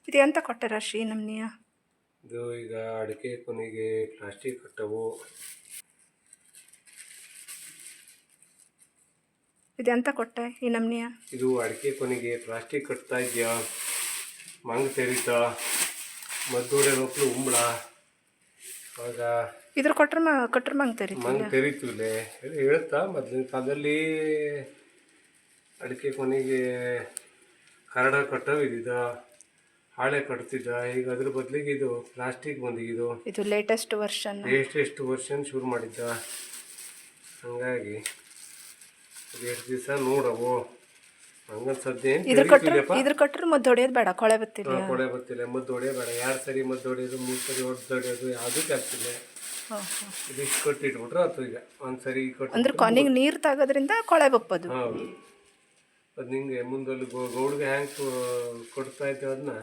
ಇದು ಎಂತ ಕೊಟ್ಟಾರ ಶ್ರೀ ನಮ್ನಿಯ? ಇದು ಈಗ ಅಡಿಕೆ ಕೊನೆಗೆ ಪ್ಲಾಸ್ಟಿಕ್ ಕಟ್ಟವು. ಇದು ಎಂತ ಕೊಟ್ಟೆ ಈ ನಮ್ನಿಯ? ಇದು ಅಡಿಕೆ ಕೊನೆಗೆ ಪ್ಲಾಸ್ಟಿಕ್ ಕಟ್ತಾ ಇದೆಯಾ, ಮಂಗ ತೆರೀತಾ, ಮದ್ದೋಡೆ ಲೋಪಲು ಉಂಬಳ ಆಗ ಇದ್ರ ಕೊಟ್ರ ಮಂಗ ತೆರೀತೀವಿಲೆ ಹೇಳ್ತಾ. ಮೊದಲಿನ ಕಾಲದಲ್ಲಿ ಅಡಿಕೆ ಕೊನೆಗೆ ಕರಡ ಕಟ್ಟವಿದ್ದ, ಹಾಳೆ ಕಟ್ತಿದ್ದ. ಈಗ ಅದ್ರ ಬದಲಿಗೆ ಇದು ಪ್ಲಾಸ್ಟಿಕ್ ಬಂದಿದ್ದು. ಇದು ಲೇಟೆಸ್ಟ್ ವರ್ಷನ್ ಶುರು ಮಾಡಿದ್ದ. ಹಂಗಾಗಿ ಎಷ್ಟು ದಿವಸ ನೋಡವು ಹಂಗನ್ ಸದ್ಯ ಇದ್ರ ಕೊಟ್ಟರೆ ಮದ್ದು ಹೊಡೆಯೋದು ಬೇಡ, ಕೊಳೆ ಬತ್ತಿಲ್ಲ. ಮದ್ದು ಹೊಡೆಯೋದು ಬೇಡ. 2 ಸರಿ ಮದ್ದು ಹೊಡೆಯೋದು, 3 ಸರಿ ಹೊಡೆಯೋದು ಯಾವುದೂ ಕೆಲಸಿಲ್ಲ. ಇದಿಷ್ಟು ಕಟ್ಟಿಟ್ಬಿಟ್ರೆ ಆಯ್ತು. ಈಗ ಒಂದ್ಸರಿ ಅಂದ್ರೆ ಕೊನೆಗೆ ನೀರು ತಾಗೋದ್ರಿಂದ ಕೊಳೆ ಬಪ್ಪದು. ಹೌದು, ಅದು ನಿಂಗೆ ಮುಂದಲ್ಲಿ ಗೌಡ್ಗೆ ಹ್ಯಾಂಗೆ ಕೊಡ್ತಾ ಇದ್ದೇವೆ ಅದನ್ನ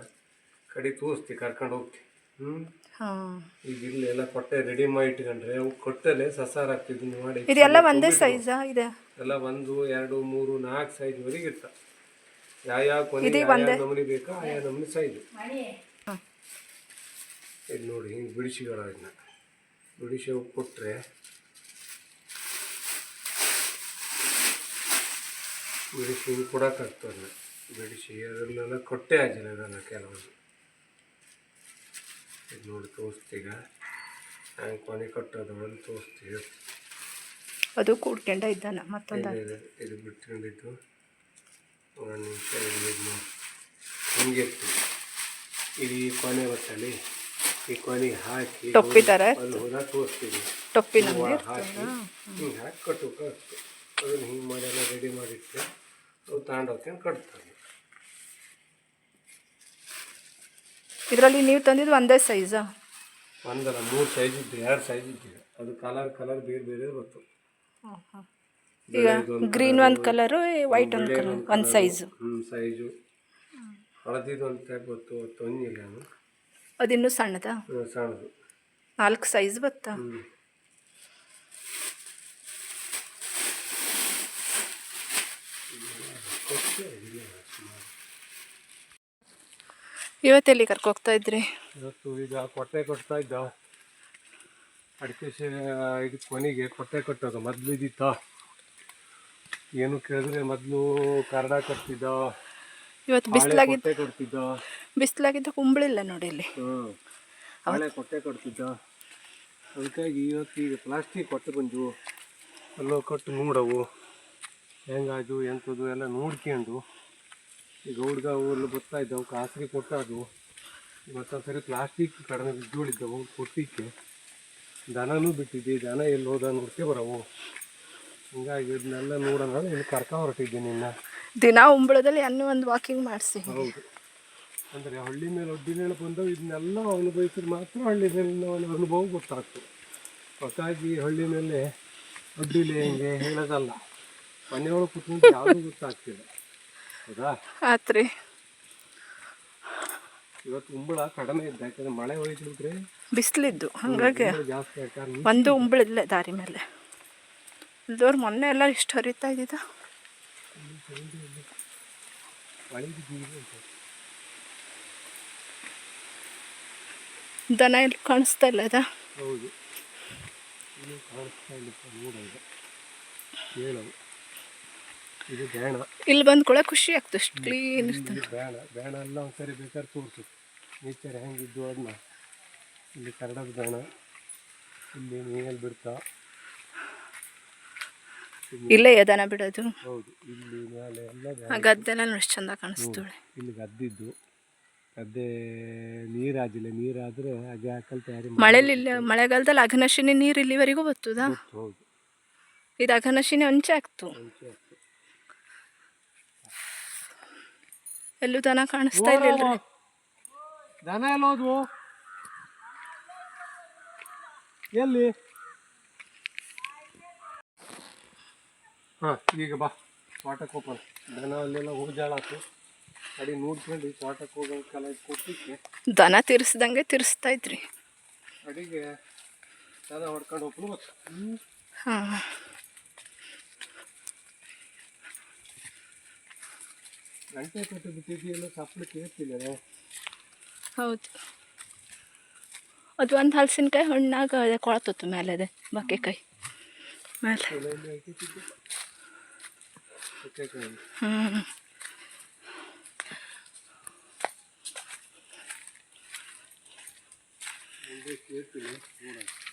ಕಡೆ ತೋರಿಸ್ತಿ, ಕರ್ಕೊಂಡು ಹೋಗ್ತಿ. ಈಗ ಇಲ್ಲೆಲ್ಲ ಕೊಟ್ಟೆ ರೆಡಿ ಮಾಡಿ ಇಟ್ಕೊಂಡ್ರೆ ಅವು ಕೊಟ್ಟಲೆ ಸಸಾರ ಆಗ್ತಿದ್ದು ಮಾಡಿ. ಇದೆಲ್ಲ ಒಂದೇ ಸೈಜಾ? ಇದೆ ಎಲ್ಲ 1, 2, 3, 4 ಸೈಜ್ವರೆಗೆ ಇರ್ತ. ಯಾವ ಕೊನೆ ನಮೂನಿ ಬೇಕಾ ಆಯಾ ನಮೂನಿ ಸೈಜು. ಇದು ನೋಡಿ ಹಿಂಗೆ ಬಿಡಿಸಿಗಳ ಇದನ್ನ ಬಿಡಿಸಿ ಕೊಟ್ಟರೆ ಬಿಡಿಸಿ ಹಿಂಗೆ ಕೊಡೋಕ್ಕಾಗ್ತದೆ. ಬಿಡಿಸಿ ಅದರಲ್ಲೆಲ್ಲ ಕೊಟ್ಟೆ ಆಗಿಲ್ಲ ಅದನ್ನು ಕೆಲವೊಂದು. ಇದು ನೋಡಿ ತೋರಿಸ್ತೀಗ ಹ್ಯಾಂಗೆ ಕೊನೆ ಕಟ್ಟೋದು ಅಂತ ತೋರಿಸ್ತೀವಿ. ಅದು ಕೂಡ್ಕೊಂಡ ಇದ್ದಾನ ಮತ್ತೊಂದು ಇದು ಬಿಟ್ಕೊಂಡಿದ್ದು 1 ನಿಮಿಷ ಇದು ಹಿಂಗೆ ಇರ್ತೀವಿ. ಇದು ಈ ಕೊನೆ ಬಟ್ಟಲ್ಲಿ ಈ ಕೊನೆಗೆ ಹಾಕಿ ಟೊಪ್ಪಿದ್ದಾರೆ ಅಲ್ಲಿ ಹೋದಾಗ ತೋರಿಸ್ತೀವಿ. ಟೊಪ್ಪಿನ ಹಾಕಿ ಹಿಂಗೆ ಹಾಕಿ ಕಟ್ಟುತ್ತೆ. ಅದನ್ನು ಹಿಂಗೆ ಮಾಡಿ ಎಲ್ಲ ರೆಡಿ ಮಾಡಿಟ್ಟರೆ ಅವು ತಗೊಂಡೋಗ್ಕೊಂಡು ಕಟ್ತಾರೆ. ಇದರಲ್ಲಿ ನೀವು ತಂದಿದ್ದು ಒಂದೇ ಸೈಜಾ? ಒಂದಲ್ಲ 3 ಸೈಜ್ ಇದ್ದು, 2 ಸೈಜ್ ಇದ್ದೀವಿ. ಅದು ಕಲರ್ ಬೇರೆ ಬೇರೆ ಬರ್ತದೆ. ಈಗ ಗ್ರೀನ್ ಒಂದು ಕಲರು, ವೈಟ್ ಒಂದು ಕಲರ್, ಒಂದು ಸೈಜು. ಸೈಜು ಹಳದಿದು ಒಂದು ಟೈಪ್ ಬತ್ತು. ತೊಂದಿಲ್ಲ ನಾನು. ಅದಿನ್ನೂ ಸಣ್ಣದಾ? ಸಣ್ಣದು 4 ಸೈಜ್ ಬತ್ತಾ? ಇವತ್ತೆಲ್ಲಿ ಕರ್ಕೋಗ್ತಾ ಇದ್ರಿ? ಇವತ್ತು ಈಗ ಕೊಟ್ಟೆ ಕಟ್ತಾ ಇದ್ದ. ಅಡಿಕೆ ಇದು ಕೊನೆಗೆ ಕೊಟ್ಟೆ ಕಟ್ಟೋದು. ಮೊದಲು ಇದ್ದಿತ್ತ ಏನು ಕೇಳಿದ್ರೆ ಮೊದಲು ಕರಡ ಕಟ್ತಿದ್ದ. ಇವತ್ತು ಬಿಸಿಲಾಗಿದ್ದ ಕುಂಬಳಿಲ್ಲ ನೋಡಿ ಇಲ್ಲಿ. ಹಳೆ ಕೊಟ್ಟೆ ಕಟ್ತಿದ್ದ. ಅದಕ್ಕಾಗಿ ಇವತ್ತು ಈಗ ಪ್ಲಾಸ್ಟಿಕ್ ಕೊಟ್ಟೆ ಬಂದು ಅಲ್ಲೋ ಕಟ್ಟು ನೋಡವು ಹೆಂಗಾಯ್ತು ಎಂಥದ್ದು ಎಲ್ಲ ನೋಡ್ಕೊಂಡು ಈಗ ಹುಡುಗ ಊರಲ್ಲಿ ಬರ್ತಾ ಇದ್ದವು ಕಾಸಿಗೆ ಕೊಟ್ಟವು. ಮತ್ತೊಂದು ಸರಿ ಪ್ಲಾಸ್ಟಿಕ್ ಕಡಿಮೆ ಬಿದ್ದೋಳಿದ್ದವು ಕೊಟ್ಟಿಕ್ಕೆ. ದನನೂ ಬಿಟ್ಟಿದ್ದೆ, ದನ ಎಲ್ಲಿ ಹೋದ ನೋಡ್ಕೆ ಬರವು. ಹಿಂಗಾಗಿ ಇದನ್ನೆಲ್ಲ ನೋಡೋಣ ಇಲ್ಲಿ ಕರ್ಕ ಹೊರಟಿದ್ದೀನಿ. ಇನ್ನು ದಿನ ಉಂಬಳದಲ್ಲಿ ಅನ್ನೋ ಒಂದು ವಾಕಿಂಗ್ ಮಾಡಿಸಿ. ಹೌದು, ಅಂದರೆ ಹಳ್ಳಿ ಮೇಲೆ ಒಡ್ಡಿ ಮೇಲೆ ಬಂದವು ಇದನ್ನೆಲ್ಲ ಅನುಭವಿಸಿದ್ರೆ ಮಾತ್ರ ಹಳ್ಳಿ ಮೇಲಿನ ಅನುಭವ ಗೊತ್ತಾಗ್ತದೆ. ಹೊಸದಾಗಿ ಹಳ್ಳಿ ಮೇಲೆ ಒಡ್ಡಿಲೆ ಹಿಂಗೆ ಹೇಳೋದಲ್ಲ, ಮನೆಯೊಳಗೆ ಕುತ್ಕೊಂಡು ಯಾವುದೂ ಗೊತ್ತಾಗ್ತಿಲ್ಲ. ಹೌದಾ? ಆತ್ರಿ. ಇವತ್ತು ಉಂಬಳ ಕಡಿಮೆ ಇದ್ದ, ಯಾಕಂದ್ರೆ ಮಳೆ ಹೋಯ್ತಿದ್ರೆ ಬಿಸಿಲಿದ್ದು ಹಾಗಾಗಿ ಜಾಸ್ತಿ ಯಾಕಂದ್ರೆ ಒಂದು ಉಂಬಳಿಲ್ಲ ದಾರಿ ಮೇಲೆ. ಇಲ್ದವ್ರು ಮೊನ್ನೆ ಎಲ್ಲ ಇಷ್ಟು ಹರಿತಾ ಇದ್ದಿದ್ದ. ದನ ಇಲ್ಲಿ ಕಾಣಿಸ್ತಾ ಇಲ್ಲ ಅದ? ಹೌದು, ಕಾಣಿಸ್ತಾ ಇಲ್ಲ. ನೋಡೋದು ಹೇಳೋದು ಇದು ಬೇಣ. ಇಲ್ಲಿ ಬಂದು ಕೂಡ ಖುಷಿ ಆಗ್ತದೆ, ಅಷ್ಟು ಕ್ಲೀನ್ ಇರ್ತದೆ. ಬೇಣ ಎಲ್ಲ ಒಂದ್ಸರಿ ಬೇಕಾದ್ರೆ ತೋರಿಸು ನೇಚರ್ ಹೆಂಗಿದ್ದು ಅದನ್ನ. ಇಲ್ಲಿ ಕರಡದ ಬೇಣ, ಇಲ್ಲಿ ಮೇಲೆ ಬಿಡ್ತಾ ಇಲ್ಲೇ ದನ ಬಿಡೋದು. ಹೌದು, ಇಲ್ಲಿ ಮೇಲೆ ಎಲ್ಲ ಗದ್ದೆಲ್ಲ ಎಷ್ಟು ಚಂದ ಕಾಣಿಸ್ತೇವೆ. ಇಲ್ಲಿ ಗದ್ದಿದ್ದು, ಗದ್ದೆ ನೀರಾಗಿಲ್ಲ. ನೀರಾದರೆ ಹಾಗೆ ಹಾಕಲ್ ತಯಾರಿ ಮಳೆಗಾಲದಲ್ಲಿ ಅಘನಶಿನಿ ನೀರು ಇಲ್ಲಿವರೆಗೂ ಬರ್ತದ. ಹೌದು, ಇದು ಅಘನಶಿನಿ ಅಂಚೆ ಆಗ್ತು. ಎಲ್ಲೂ ದನ ಕಾಣಿಸ್ತಾ ಇಲ್ಲ. ದನ ಎಲ್ಲ ಹೋದ್ವು ಎಲ್ಲಿ? ಹಾಂ, ಈಗ ಬಾ ತೋಟಕ್ಕೆ ಹೋಗೋಣ. ದನ ಅಲ್ಲೆಲ್ಲ ಹೋಗ್ಜಾಳಾತು. ಅಡಿ ನೋಡ್ಕೊಂಡು ತೋಟಕ್ಕೆ ಹೋಗೋಕ್ಕೆಲ್ಲ ಕೊಟ್ಟಿಕ್ಕೆ ದನ ತಿರ್ಸ್ದಂಗೆ ತಿರ್ಸ್ತಾ ಇದ್ರಿ. ಅಡಿಗೆ ದನ ಹೊಡ್ಕೊಂಡು ಹೋಗ್ಲು ಗೊತ್ತ. ಹಾಂ, ಗಂಟೆ ಕಟ್ಟು ಬಿಟ್ಟಿದ್ದೀಯಲ್ಲ, ಸಪ್ಲು ಕೇಳ್ತಿಲ್ಲ. ಹೌದು, ಅದು ಒಂದು ಹಲಸಿನಕಾಯಿ ಹಣ್ಣಾಗ ಅದೇ ಕೊಳತತ್ತು ಮೇಲೆ ಅದೇ ಬಾಕೆಕಾಯಿ ಮೇಲೆ. ಹ್ಞೂ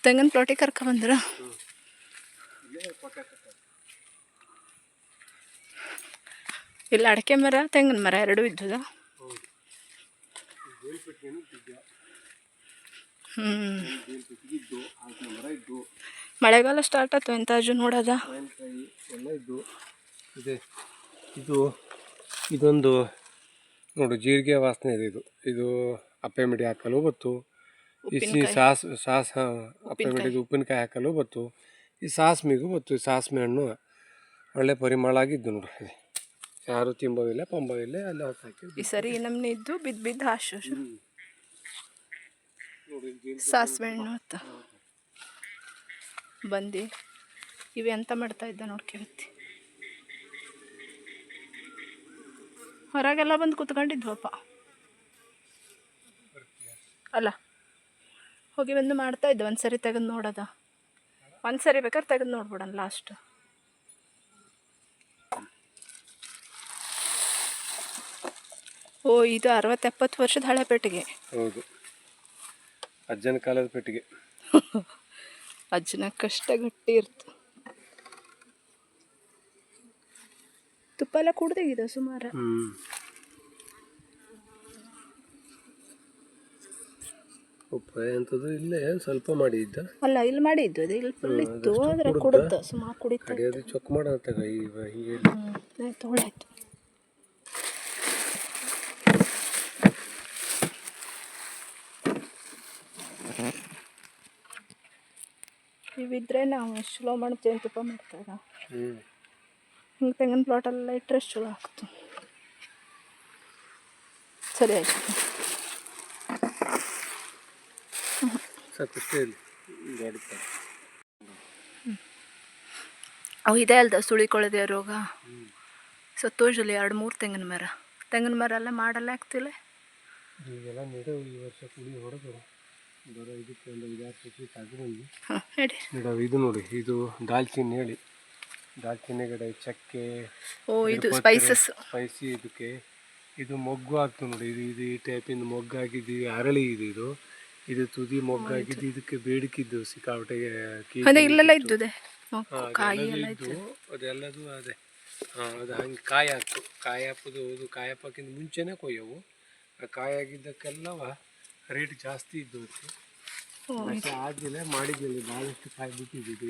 ತೆಂಗಿನ ಪ್ಲಾಟಿಗೆ ಕರ್ಕೊಂಬಂದ್ರ. ಇಲ್ಲ ಅಡಿಕೆ ಮರ ತೆಂಗಿನ ಮರ ಎರಡೂ ಇದ್ದದ. ಮಳೆಗಾಲ ಸ್ಟಾರ್ಟ್ ಆಯ್ತು ಎಂತಾಜು ನೋಡೋದ ಎಲ್ಲ ಇದ್ದು ಇದೆ. ಇದೊಂದು ನೋಡು ಜೀರಿಗೆ ವಾಸನೆ ಇದೆ. ಇದು ಅಪ್ಪೆ ಮಿಡಿ ಹಾಕಲು ಬತ್ತು. ಈ ಸಾಸ್ ಅಪ್ಪೆ ಮಿಡಿದು ಉಪ್ಪಿನಕಾಯಿ ಹಾಕಲು ಬತ್ತು. ಈ ಸಾಸ್ಮಿಗೂ ಬತ್ತು. ಈ ಸಾಸ್ಮೆ ಹಣ್ಣು ಒಳ್ಳೆ ಪರಿಮಳ ಆಗಿದ್ದು ನೋಡ್ರಿ. ಯಾರು ತಿಂಬವಿಲ್ಲ ಪಂಬವಿಲ್ಲ ಅಲ್ಲಿ ಹೊತ್ತು ಹಾಕಿ ಈ ಸರಿ ನಮ್ಮನೆ ಇದ್ದು ಬಿದ್ದು ಹಾಶು ಸಾಸಿವೆ ಹಣ್ಣು ಅಂತ ಬಂದು ಇವೆ ಎಂತ ಮಾಡ್ತಾ ಇದ್ದ ನೋಡ್ಕೇವತ್ತಿ. ಹೊರಗೆಲ್ಲ ಬಂದು ಕುತ್ಕೊಂಡಿದ್ವಪ್ಪ. ಅಲ್ಲ ಹೋಗಿ ಬಂದು ಮಾಡ್ತಾ ಇದ್ದ. ಒಂದು ಸರಿ ತೆಗೆದು ನೋಡೋದ, ಒಂದು ಸರಿ ಬೇಕಾದ್ರೆ ತೆಗೆದು ನೋಡ್ಬಿಡೋಣ ಲಾಸ್ಟ್. ಓ ಇದು 60-70 ವರ್ಷದ ಹಳೆ ಪೆಟ್ಟಿಗೆ. ಹೌದು, ಅಜ್ಜನ ಕಾಲದ ಪೆಟ್ಟಿಗೆ. ಅಜ್ಜನಕ್ಕಷ್ಟ ಗಟ್ಟಿ ಇರ್ತು. ತುಪ್ಪ ಎಲ್ಲ ಕುಡ್ದಾಗಿದೆ ಸುಮಾರು. ಉಪ್ಪ ಎಂಥದ್ದು ಇಲ್ಲೇ ಸ್ವಲ್ಪ ಮಾಡಿದ್ದ. ಅಲ್ಲ ಇಲ್ಲಿ ಮಾಡಿದ್ದು ಅದು ಇಲ್ಲಿ ಫುಲ್ ಇತ್ತು. ಅದ್ರ ಕುಡ್ದ ಸುಮಾರು ಕುಡಿತ. ಕಡಿಯೋದು ಚೊಕ್ ಮಾಡತ್ತ ಹಿಂಗೆ. ತೊಗೊಳಾಯ್ತು. ಇವಿದ್ರೆ ನಾವು ಎಷ್ಟು ಚಲೋ ಮಾಡ್ತೇವೆ ತುಪ್ಪ ಮಾಡ್ತಾರ. ಹಿಂಗೆ ತೆಂಗಿನ ಪ್ಲಾಟೆಲ್ಲ ಇಟ್ಟರೆ ಎಷ್ಟು ಚಲೋ ಆಗ್ತು. ಸರಿ ಆಯ್ತು. ಅವು ಇದೆ ಅಲ್ದ ಸುಳಿಕೊಳ್ಳದೆ ರೋಗ ಸತ್ತೋಜಲ್ಲಿ 2-3 ತೆಂಗಿನ ಮರ ಎಲ್ಲ ಮಾಡಲ್ಲ ಆಗ್ತಿಲ್ಲ. ಈಗೆಲ್ಲ ನೆಡವು ಈ ವರ್ಷ ಕುಡಿ ಹೊಡೆದು ಬರೋ ಇದಕ್ಕೆ ಒಂದು 5-6 ಫೀಟ್ ತಗೊಂಡು ಇದು ನೋಡಿ. ಇದು ದಾಲ್ಚಿನ್ನಿ ಹೇಳಿ, ದಾಲ್ಚಿನ್ನಿ ಗಿಡ, ಚಕ್ಕೆ, ಇದು ಸ್ಪೈಸಿ ಇದಕ್ಕೆ. ಇದು ಮೊಗ್ಗು ಆಗ್ತದೆ ನೋಡಿ. ಇದು ಈ ಟೈಪಿಂದ ಮೊಗ್ಗಾಗಿದ್ದು ಅರಳಿ ಇದು ಇದು ತುದಿ ಮೊಗ್ಗಾಗಿದ್ದು. ಇದಕ್ಕೆ ಬೇಡಿಕಿದ್ದು ಸಿಕ್ಕಾಪಟ್ಟೆಗೆ ಇಲ್ಲೆಲ್ಲ ಇದ್ದುದೆ ಇದ್ದು ಅದೆಲ್ಲದು ಅದೇ. ಅದು ಹಂಗೆ ಕಾಯಿ ಹಾಕ್ತು. ಕಾಯಿ ಹಾಕೋದು ಅದು ಕಾಯಿ ಹಾಕೋಕ್ಕಿಂತ ಮುಂಚೆನೇ ಕೊಯ್ಯವು. ಆ ಕಾಯಿ ಆಗಿದ್ದಕ್ಕೆಲ್ಲವ ರೇಟ್ ಜಾಸ್ತಿ ಇದ್ದು. ಅದಕ್ಕೆ ಆದ್ಮೇಲೆ ಮಾಡಿದ್ಮೇಲೆ ಭಾಳಷ್ಟು ಕಾಯಿ ಬಿಟ್ಟಿದ್ದು.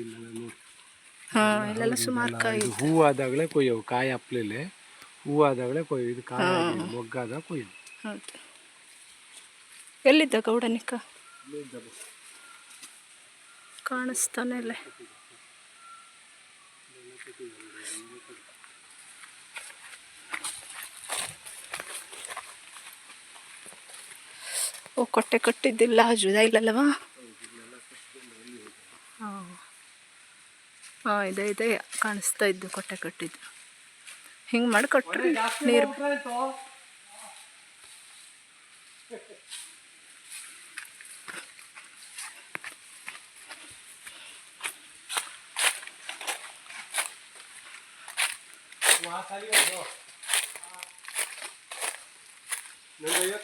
ಇಲ್ಲ ಸುಮಾರು ಕಾಯಿ ಹೂವು ಆದಾಗಲೇ ಕೊಯ್ಯವು. ಕಾಯಿ ಹಪ್ಪಲಿಲ್ಲ, ಹೂವು ಆದಾಗಲೇ ಕೊಯ್ಯವು. ಇದು ಕಾಯಿ ಮೊಗ್ಗಾದ ಕೊಯ್ಯವು. ಹೌದು. ಎಲ್ಲಿದ್ದ ಗೌಡನಿಕ್ಕ ಕಾಣಿಸ್ತಾನೆ ಇಲ್ಲ. ಓ ಕೊಟ್ಟೆ ಕಟ್ಟಿದ್ದಿಲ್ಲ ಜುದ ಇಲ್ಲಲ್ಲವಾ. ಹಾಂ ಇದೆ ಕಾಣಿಸ್ತಾ ಇದ್ದು ಕೊಟ್ಟೆ ಕಟ್ಟಿದ್ದು. ಹಿಂಗೆ ಮಾಡಿ ಕೊಟ್ಟರೆ ನೀರು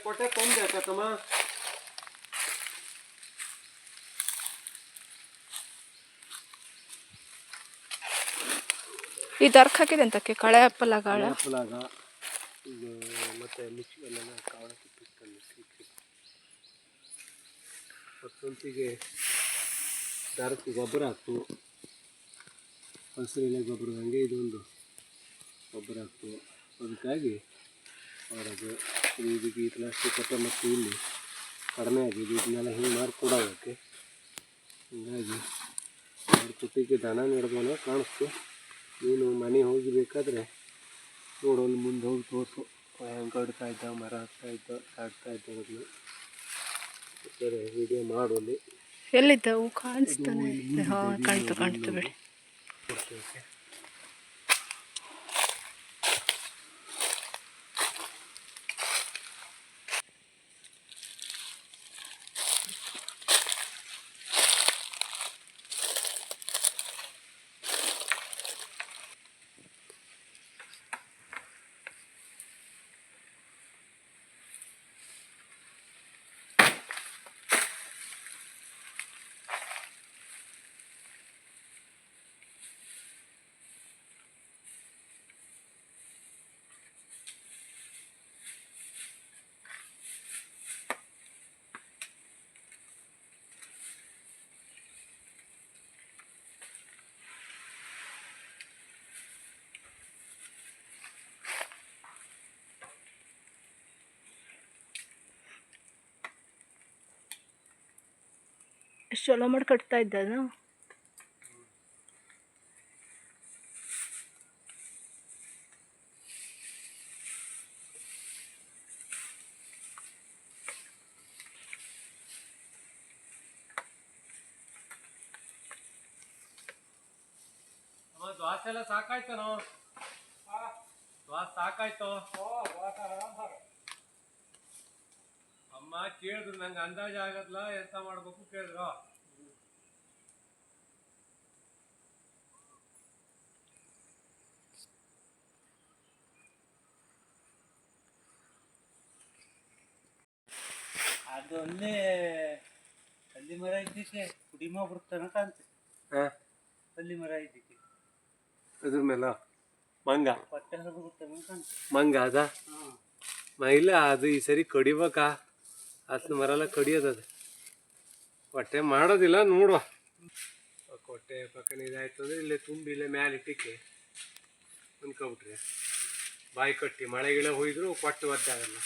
ಕೊಟ್ಟೆ ತೊಂದೆ ತಮ್ಮ. ಈ ದರ್ಕ್ ಹಾಕಿದೆ ಅಂತಕ್ಕೆ ಕಳೆ ಹಪ್ಪಲಾಗ ಮತ್ತೆ ಮಿಕ್ಸಿಗೆಲ್ಲ ಕಾಳು ಮತ್ತೊಂದಿಗೆ ದರಕ್ಕೆ ಗೊಬ್ಬರ ಹಾಕ್ತು. ಹಸಿರೆಲೆ ಗೊಬ್ಬರ ಹಂಗೆ ಇದೊಂದು ಗೊಬ್ಬರ ಹಾಕ್ತು. ಅದಕ್ಕಾಗಿ ಹೊರಗೆ ಇದಕ್ಕೆ ಈ ಪ್ಲಾಸ್ಟಿಕ್ ಕೊಟ್ಟೆ ಮತ್ತು ಇಲ್ಲಿ ಕಡಿಮೆ ಆಗಿದೆ. ಇದನ್ನೆಲ್ಲ ಹಿಂಗೆ ಮಾಡಿಕೊಡೋದಕ್ಕೆ ಹೀಗಾಗಿ ಮಾಡಿಕೊಟ್ಟಿಗೆ ದನ ನೆಡ್ದೋನ ಕಾಣಿಸ್ತು. ನೀನು ಮನೆ ಹೋಗಿಬೇಕಾದ್ರೆ ನೋಡೋನು ಮುಂದೆ ಹೋಗಿ ತೋರಿಸು. ಹೆಂಗೆ ಕಡ್ತಾ ಇದ್ದ, ಮರ ಹಾಕ್ತಾ ಇದ್ದ ಅದನ್ನು ಸರಿ ವಿಡಿಯೋ ಮಾಡೋಲ್ಲಿ. ಎಲ್ಲಿದ್ದವು ಕಾಣಿಸ್ತಾನೆ. ಹಾಂ ಕಾಣ್ತು ಬಿಡಿ. ಎಷ್ಟು ಚಲೋ ಮಾಡಿ ಕಟ್ತಾ ಇದ್ದದ. ದ್ವಾಸೆ ಎಲ್ಲ ಸಾಕಾಯ್ತನೋ? ದ್ವಾಸ ಸಾಕಾಯ್ತು. ಅಮ್ಮ ಕೇಳಿದ್ರು, ನಂಗೆ ಅಂದಾಜು ಆಗದ್ಲ ಎಂತ ಮಾಡ್ಬೇಕು ಕೇಳಿದ್ರು. ಅದು ಅಲ್ಲೇ ಅಲ್ಲಿ ಮರ ಇದ್ದಕ್ಕೆ ಕುಡಿಮ ಬರ್ತಾನ ಕಾಂತ. ಅಲ್ಲಿ ಮರ ಇದ್ದಕ್ಕೆ ಅದ್ರ ಮೇಲೆ ಮಂಗ ಪಟ್ಟೆ ಹರಿದು ಬರ್ತಾನ ಕಾಂತ. ಮಂಗ ಅದ ಇಲ್ಲ, ಅದು ಈ ಸರಿ ಕಡಿಬೇಕಾ? ಹತ್ತು ಮರ ಎಲ್ಲ ಕಡಿಯೋದದು. ಹೊಟ್ಟೆ ಮಾಡೋದಿಲ್ಲ ನೋಡುವ. ಹೊಟ್ಟೆ ಪಕ್ಕನ ಇದಾಯ್ತು ಅಂದ್ರೆ ಇಲ್ಲೇ ತುಂಬಿ ಇಲ್ಲೇ ಮ್ಯಾಲೆ ಇಟ್ಟಿಕ್ಕೆ ಅನ್ಕೊಬಿಟ್ರೆ ಬಾಯಿ ಕಟ್ಟಿ ಮಳೆಗಿಳೆ ಹೋಯ್ದ್ರು ಕೊಟ್ಟು ಒದ್ದಾಗಲ್ಲ.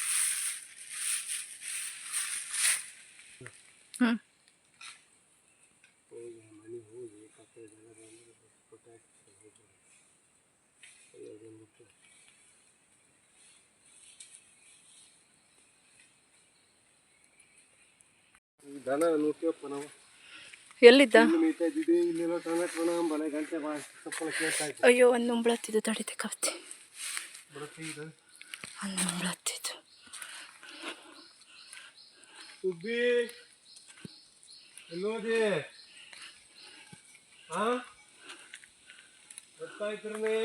ಹೋಗಿ ಮನೆಗೆ ಹೋಗಿ ಕಟ್ಟೆ ದನ ನೋಡ್ತೀವಪ್ಪ ನಾವು. ಎಲ್ಲಿದ್ದ? ಮೇಯ್ತಾ ಇದ್ದಿದ್ದೆ ಇಲ್ಲೆಲ್ಲ ಟೊಮೆಟೊ ಬಲೆ ಗಂಟೆ ಸಪ್ಪಳ ಕೇಳ್ತಾ ಇತ್ತು. ಅಯ್ಯೋ, ಒಂದು ನುಂಬ್ಳತ್ತಿದ್ದು ತಡಿತೆ ಕವತಿ. ಬರುತ್ತೆ ಇದು ಒಂದು ನುಂಬ್ಳತ್ತಿದ್ದು. ಸುಬ್ಬಿ ಎಲ್ಲೋದಿ? ಹಾ, ಗೊತ್ತಾಯ್ತ್ರನೇ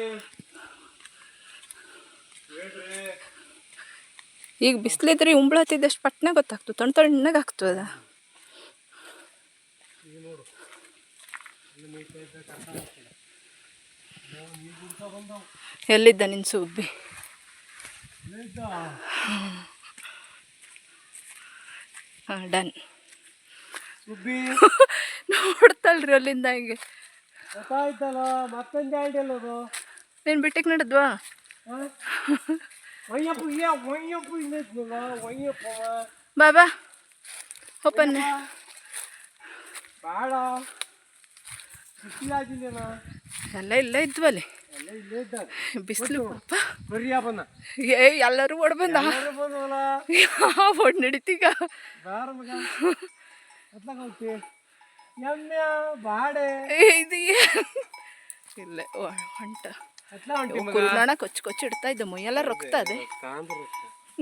ಹೇಳ್ರಿ. ಈಗ ಬಿಸಿಲಿದ್ರೆ ಉಂಬ್ಳತ್ತಿದ್ದಷ್ಟು ಪಟ್ನೆ ಗೊತ್ತಾಗ್ತು, ತಣ್ಣಗೆ ಆಗ್ತದ. ಈಗ ನೋಡು, ಅಲ್ಲಿ ಮೇಯ್ತಾ ಇದ್ದ ಕಸ ಹಾಕ್ತದೆ. ನೀರು ಕುಡ್ತಾ ಬಂದವು. ಎಲ್ಲಿದ್ದ ನಿನ್ನ ಸುಬ್ಬಿ? ಹಾಂ, ಡನ್. ಸುಬ್ಬಿ ನೋಡ್ತಲ್ರಿ ಅಲ್ಲಿಂದ ಹಿಂಗೆ. ಗೊತ್ತಾಯ್ತಲ್ಲ, ಮತ್ತೊಂದು ಐಡಿಯಾ ಅದು. ನೀನು ಬಿಟ್ಟಿಗೆ ನಡೆದ್ವಾ? ಒಯ್ಯಪ್ಪ ಒಯ್ಯಪ್ಪ ಇನ್ನಿದ್ನಲ್ಲ ಒಯ್ಯಪ್ಪ. ಬಾಬಾ ಓಪನ್. ಬೇಡ, ಬಿಸಿಲಾಗಿಲ್ಲೇನ? ಎಲ್ಲ ಇಲ್ಲೇ ಇದ್ವಲ್ಲಿ. ಎಲ್ಲ ಇಲ್ಲೇ ಇದ್ದಾಗ ಬಿಸಿಲು ಬರಿಯಾ ಬಂದ. ಎಲ್ಲರೂ ಓಡ್ ಬಂದ. ಬಂದವಲ್ಲ, ಓಡ್ ನಡೀತೀಗ. ಬೇಡ ಮಗ, ಎತ್ಲಾಗ ಹೋಗ್ತಿ? ಎಮ್ಮೆ ಬಾಡೆ ಇದು ಇಲ್ಲ ಹೊಂಟ. ಎತ್ಲಾ ಹೊಂಟಿ ಮಗ? ಕುಲ್ನಾಣ ಕೊಚ್ಚಿ ಇಡ್ತಾ ಇದ್ದ ಮುಯ್ಯೆಲ್ಲ ರೊಕ್ತದೆ. ಕಾಂದ್ರ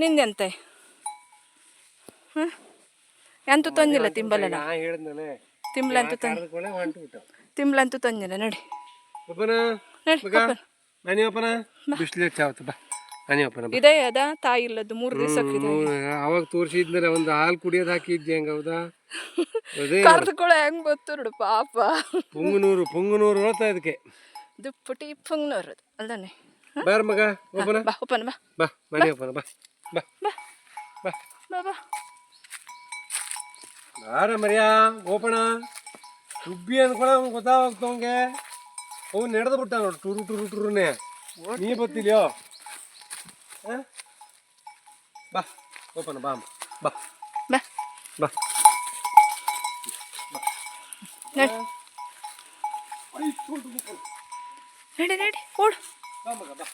ನಿಂದೆಂತೆ? ಎಂತೂ ತಂದಿಲ್ಲ ತಿಂಬಲ್ಲ. ನಾ ಹೇಳಿದ್ನಲೆ ತಿಂಬ್ಲಂತೂ ಹೊಂಟು ಬಿಟ್ಟ. ತಿಂಬ್ಲಂತೂ ತಂದಿಲ್ಲ. ನೋಡಿ ಒಬ್ಬನ ನೋಡಿ ಮಗ, ಮನೆ ಒಪ್ಪನ ಬಿಸಿಲು ಹೆಚ್ಚಾವತ್ತ. ಬಾ ಮನೆ ಒಪ್ಪನ. ಇದೇ ಅದ ತಾಯಿ ಇಲ್ಲದ್ದು 3 ದಿವಸಕ್ಕೆ ಅವಾಗ ತೋರಿಸಿದ್ನಲ್ಲ, ಒಂದು ಹಾಲು ಕುಡಿಯೋದು ಹಾಕಿದ್ದೆ. ಹೆಂಗ ಹೌದಾ? ಅದೇ ಕರ್ದುಕೊಳ ಹೆಂಗ್ ಗೊತ್ತು ನೋಡು ಪಾಪ. ಪುಂಗನೂರು ಹೇಳ್ತಾ ಇದಕ್ಕೆ ದುಪ್ಪುಟಿ ಪುಂಗ್ನೂರು ಅಲ್ದಾನೆ. ಬಾರ ಮಗ, ಒಬ್ಬನ ಬಾ ಓಪನ್. ಬಾ ಬಾ ಮನೆ ಒಪ್ಪನ. ಬಾ ಬಾ ಬಾ ಬಾ ಬಾ ಬಾ ಬಾರ ಮರ್ಯಾ ಓಪಣ. ಸುಬ್ಬಿ ಅನ್ಕೊಳ ಗೊತ್ತಾಗ್ತವಂಗೆ. ಅವು ನಡೆದು ಬಿಟ್ಟ ನೋಡು, ಟುರುನೇ. ನೀ ಗೊತ್ತಿಲ್ಯೋ? ಬಾ ಓಪನ. ಬಾ ಬಾ ಬಾ ಬಾ. ನಡಿ ನಡಿ ಓಡು. ಬಾ ಮಗ ಬಾ.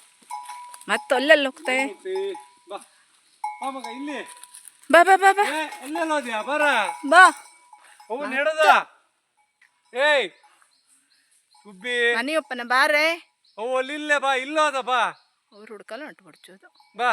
ಮತ್ತೆ ಅಲ್ಲೆಲ್ಲ ಹೋಗ್ತಾವೆ. ಬಾ ಬಾ ಮಗ, ಇಲ್ಲಿ ಬಾ ಬಾ ಬಾ ಬಾ ಎಲ್ಲೆಲ್ಲ ಹೋದ್ಯಾ? ಬಾರ ಬಾ. ಅವು ನಡೆದ. ಏಯ್ ಸುಬ್ಬಿ, ಮನೆಯೊಪ್ಪನ ಬಾರೆ. ಅವು ಅಲ್ಲಿ ಇಲ್ಲೇ ಬಾ. ಇಲ್ಲೋದ ಬಾ. ಅವ್ರು ಹುಡ್ಕಲ್ಲ ಹೊಂಟು ಬಿಡ್ಸೋದು. ಬಾ